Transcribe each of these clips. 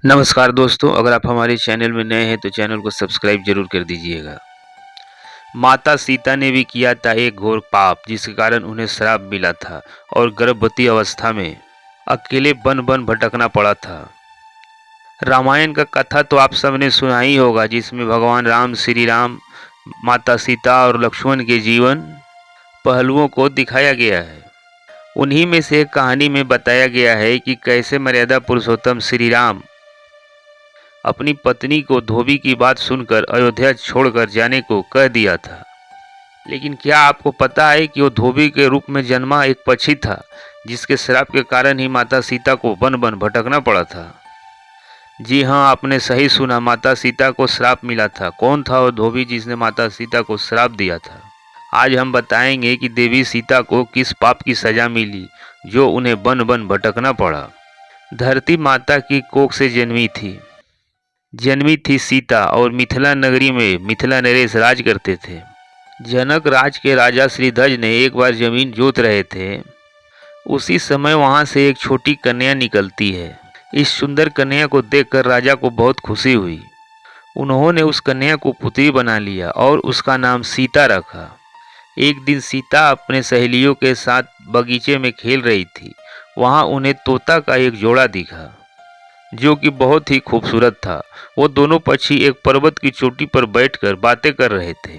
नमस्कार दोस्तों, अगर आप हमारे चैनल में नए हैं तो चैनल को सब्सक्राइब जरूर कर दीजिएगा। माता सीता ने भी किया था एक घोर पाप जिसके कारण उन्हें श्राप मिला था और गर्भवती अवस्था में अकेले वन वन भटकना पड़ा था। रामायण का कथा तो आप सबने सुना ही होगा, जिसमें भगवान राम, श्री राम, माता सीता और लक्ष्मण के जीवन पहलुओं को दिखाया गया है। उन्हीं में से एक कहानी में बताया गया है कि कैसे मर्यादा पुरुषोत्तम श्री राम अपनी पत्नी को धोबी की बात सुनकर अयोध्या छोड़कर जाने को कह दिया था। लेकिन क्या आपको पता है कि वो धोबी के रूप में जन्मा एक पक्षी था, जिसके श्राप के कारण ही माता सीता को वन वन भटकना पड़ा था। जी हाँ, आपने सही सुना, माता सीता को श्राप मिला था। कौन था वो धोबी जिसने माता सीता को श्राप दिया था? आज हम बताएंगे कि देवी सीता को किस पाप की सजा मिली जो उन्हें वन वन भटकना पड़ा। धरती माता की कोख से जन्मी थी सीता और मिथिला नगरी में मिथिला नरेश राज करते थे। जनक राज के राजा श्रीध्वज ने एक बार जमीन जोत रहे थे। उसी समय वहां से एक छोटी कन्या निकलती है। इस सुंदर कन्या को देखकर राजा को बहुत खुशी हुई। उन्होंने उस कन्या को पुत्री बना लिया और उसका नाम सीता रखा। एक दिन सीता अपने सहेलियों के साथ बगीचे में खेल रही थी। वहां उन्हें तोता का एक जोड़ा दिखा जो कि बहुत ही खूबसूरत था। वो दोनों पक्षी एक पर्वत की चोटी पर बैठकर बातें कर रहे थे।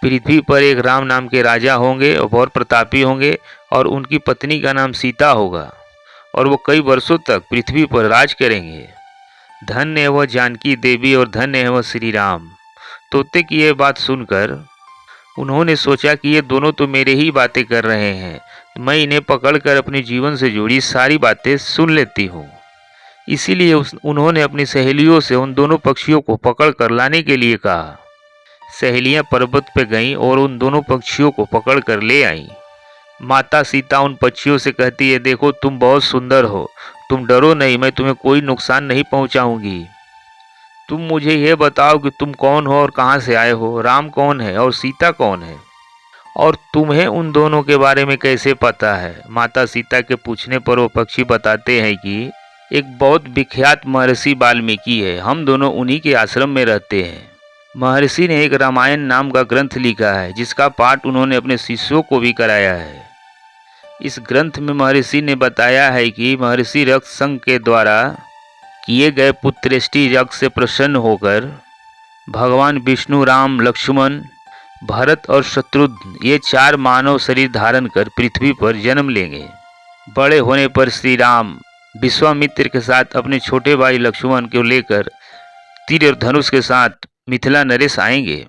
पृथ्वी पर एक राम नाम के राजा होंगे और बहुत प्रतापी होंगे और उनकी पत्नी का नाम सीता होगा और वो कई वर्षों तक पृथ्वी पर राज करेंगे। धन्य है वह जानकी देवी और धन्य है वह श्री राम। तोते की यह बात सुनकर उन्होंने सोचा कि ये दोनों तो मेरे ही बातें कर रहे हैं, मैं इन्हें पकड़कर अपने जीवन से जुड़ी सारी बातें सुन लेती हूँ। इसीलिए उन्होंने अपनी सहेलियों से उन दोनों पक्षियों को पकड़कर लाने के लिए कहा। सहेलियां पर्वत पर गईं और उन दोनों पक्षियों को पकड़कर ले आईं। माता सीता उन पक्षियों से कहती है, देखो तुम बहुत सुंदर हो, तुम डरो नहीं, मैं तुम्हें कोई नुकसान नहीं पहुंचाऊंगी। तुम मुझे यह बताओ कि तुम कौन हो और कहां से आए हो, राम कौन है और सीता कौन है, और तुम्हें उन दोनों के बारे में कैसे पता है? माता सीता के पूछने पर वो पक्षी बताते हैं कि एक बहुत विख्यात महर्षि वाल्मीकि है, हम दोनों उन्हीं के आश्रम में रहते हैं। महर्षि ने एक रामायण नाम का ग्रंथ लिखा है जिसका पाठ उन्होंने अपने शिष्यों को भी कराया है। इस ग्रंथ में महर्षि ने बताया है कि महर्षि रक्षसंग के द्वारा किए गए पुत्रेष्टि यज्ञ से प्रसन्न होकर भगवान विष्णु, राम, लक्ष्मण, भरत और शत्रुघ्न ये चार मानव शरीर धारण कर पृथ्वी पर जन्म लेंगे। बड़े होने पर श्री राम विश्वामित्र के साथ अपने छोटे भाई लक्ष्मण को लेकर तीर और धनुष के साथ मिथिला नरेश आएंगे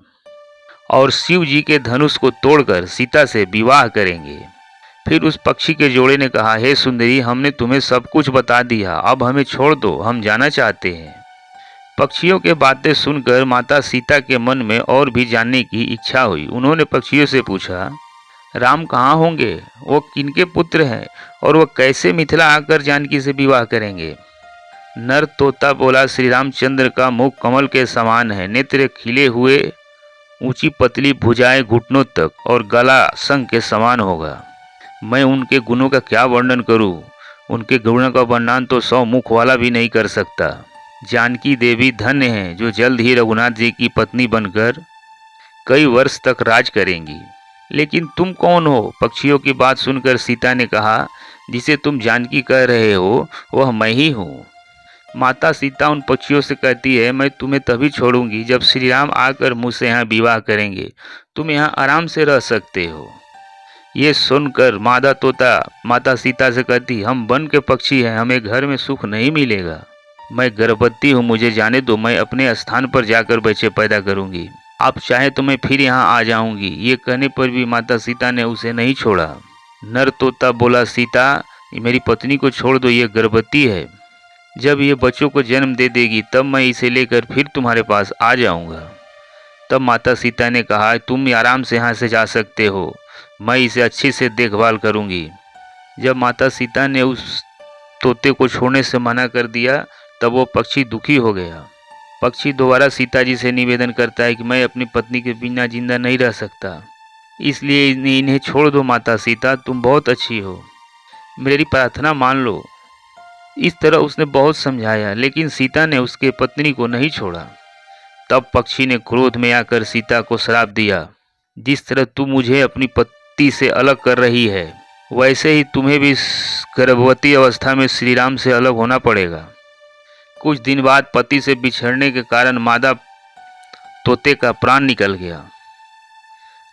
और शिव जी के धनुष को तोड़कर सीता से विवाह करेंगे। फिर उस पक्षी के जोड़े ने कहा, हे सुंदरी, हमने तुम्हें सब कुछ बता दिया, अब हमें छोड़ दो, हम जाना चाहते हैं। पक्षियों के बातें सुनकर माता सीता के मन में और भी जानने की इच्छा हुई। उन्होंने पक्षियों से पूछा, राम कहाँ होंगे, वो किनके पुत्र हैं और वो कैसे मिथिला आकर जानकी से विवाह करेंगे? नर तोता बोला, श्री रामचंद्र का मुख कमल के समान है, नेत्र खिले हुए, ऊंची पतली भुजाएं घुटनों तक और गला शंख के समान होगा। मैं उनके गुणों का क्या वर्णन करूं? उनके गुणों का वर्णन तो 100 मुख वाला भी नहीं कर सकता। जानकी देवी धन्य हैं जो जल्द ही रघुनाथ जी की पत्नी बनकर कई वर्ष तक राज करेंगी। लेकिन तुम कौन हो? पक्षियों की बात सुनकर सीता ने कहा, जिसे तुम जानकी कह रहे हो वह मैं ही हूँ। माता सीता उन पक्षियों से कहती है, मैं तुम्हें तभी छोड़ूंगी जब श्री राम आकर मुझसे यहाँ विवाह करेंगे, तुम यहाँ आराम से रह सकते हो। ये सुनकर मादा तोता माता सीता से कहती, हम वन के पक्षी हैं, हमें घर में सुख नहीं मिलेगा, मैं गर्भवती हूँ, मुझे जाने दो, मैं अपने स्थान पर जाकर बच्चे पैदा करूंगी, आप चाहे तो मैं फिर यहाँ आ जाऊंगी। ये कहने पर भी माता सीता ने उसे नहीं छोड़ा। नर तोता बोला, सीता मेरी पत्नी को छोड़ दो, ये गर्भवती है, जब ये बच्चों को जन्म दे देगी तब मैं इसे लेकर फिर तुम्हारे पास आ जाऊंगा। तब माता सीता ने कहा, तुम आराम से यहाँ से जा सकते हो, मैं इसे अच्छे से देखभाल करूंगी। जब माता सीता ने उस तोते को छोड़ने से मना कर दिया तब वो पक्षी दुखी हो गया। पक्षी दोबारा सीता जी से निवेदन करता है कि मैं अपनी पत्नी के बिना जिंदा नहीं रह सकता, इसलिए इन्हें छोड़ दो। माता सीता, तुम बहुत अच्छी हो, मेरी प्रार्थना मान लो। इस तरह उसने बहुत समझाया, लेकिन सीता ने उसके पत्नी को नहीं छोड़ा। तब पक्षी ने क्रोध में आकर सीता को श्राप दिया, जिस तरह तू मुझे अपनी पति से अलग कर रही है, वैसे ही तुम्हें भी इस गर्भवती अवस्था में श्री राम से अलग होना पड़ेगा। कुछ दिन बाद पति से बिछड़ने के कारण मादा तोते का प्राण निकल गया।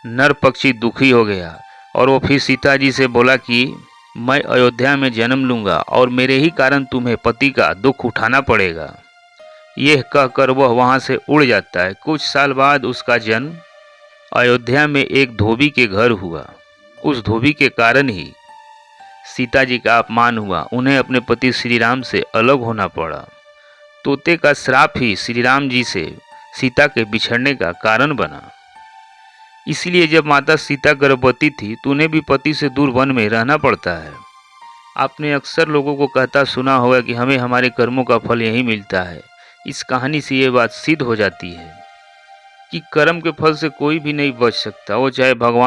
नर पक्षी दुखी हो गया और वो फिर सीता जी से बोला कि मैं अयोध्या में जन्म लूंगा और मेरे ही कारण तुम्हें पति का दुख उठाना पड़ेगा। यह कहकर वह वहां से उड़ जाता है। कुछ साल बाद उसका जन्म अयोध्या में एक धोबी के घर हुआ। उस धोबी के कारण ही सीता जी का अपमान हुआ, उन्हें अपने पति श्री राम से अलग होना पड़ा। तोते का श्राप ही श्री राम जी से सीता के बिछड़ने का कारण बना। इसलिए जब माता सीता गर्भवती थी तो उन्हें भी पति से दूर वन में रहना पड़ता है। आपने अक्सर लोगों को कहता सुना होगा कि हमें हमारे कर्मों का फल यही मिलता है। इस कहानी से ये बात सिद्ध हो जाती है कि कर्म के फल से कोई भी नहीं बच सकता, वो चाहे भगवान